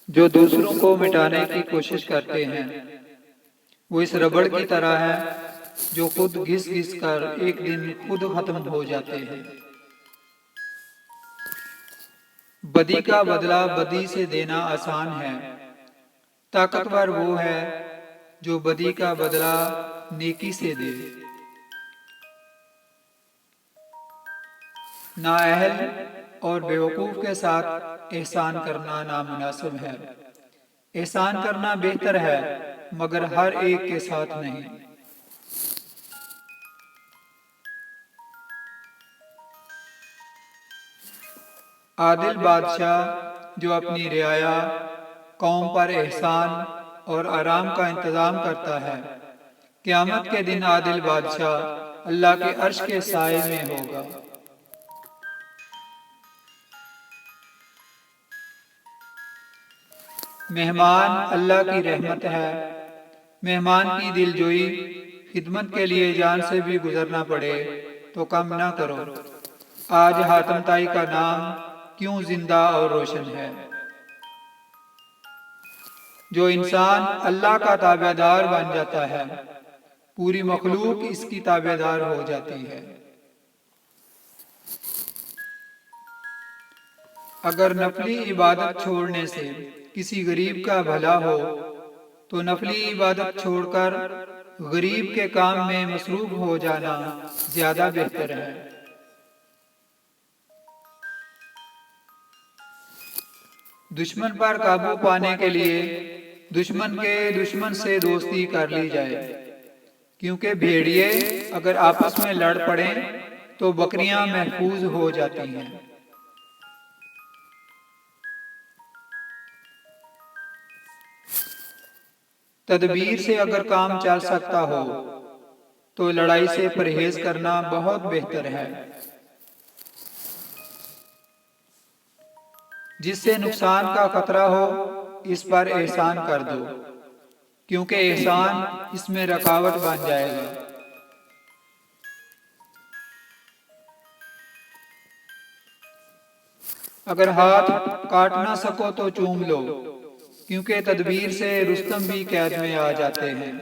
جو دوسروں کو مٹانے کی کوشش کرتے ہیں وہ اس ربڑ کی طرح ہے جو خود گھس گھس کر ایک دن خود ختم ہو جاتے ہیں۔ بدی کا بدلہ بدی سے دینا آسان ہے، طاقتور وہ ہے جو بدی کا بدلہ نیکی سے دے۔ نااہل اور بیوقوف کے ساتھ احسان کرنا نامناسب ہے۔ احسان کرنا بہتر ہے مگر ہر ایک کے ساتھ نہیں۔ عادل بادشاہ جو اپنی رعایا قوم پر احسان اور آرام کا انتظام کرتا ہے، قیامت کے دن عادل بادشاہ اللہ کے عرش کے سائے میں ہوگا۔ مہمان اللہ کی رحمت ہے، مہمان کی دل جوئی خدمت کے لیے جان سے بھی گزرنا پڑے تو کم نہ کرو۔ آج حاتم طائی کا نام کیوں زندہ اور روشن ہے۔ جو انسان اللہ کا تابع دار بن جاتا ہے پوری مخلوق اس کی تابع دار ہو جاتی ہے۔ اگر نفلی عبادت چھوڑنے سے کسی غریب کا بھلا ہو تو نفلی عبادت چھوڑ کر غریب کے کام میں مصروف ہو جانا زیادہ بہتر ہے۔ دشمن پر قابو پانے کے لیے دشمن کے دشمن سے دوستی کر لی جائے، کیونکہ بھیڑیے اگر آپس میں لڑ پڑیں تو بکریاں محفوظ ہو جاتی ہیں۔ تدبیر سے اگر کام چل سکتا ہو تو لڑائی سے پرہیز کرنا بہت بہتر ہے۔ جس سے نقصان کا خطرہ ہو اس پر احسان کر دو، کیونکہ احسان اس میں رکاوٹ بن جائے گا۔ اگر ہاتھ کاٹ نہ سکو تو چوم لو، کیونکہ تدبیر سے رستم بھی قید میں آ جاتے ہیں۔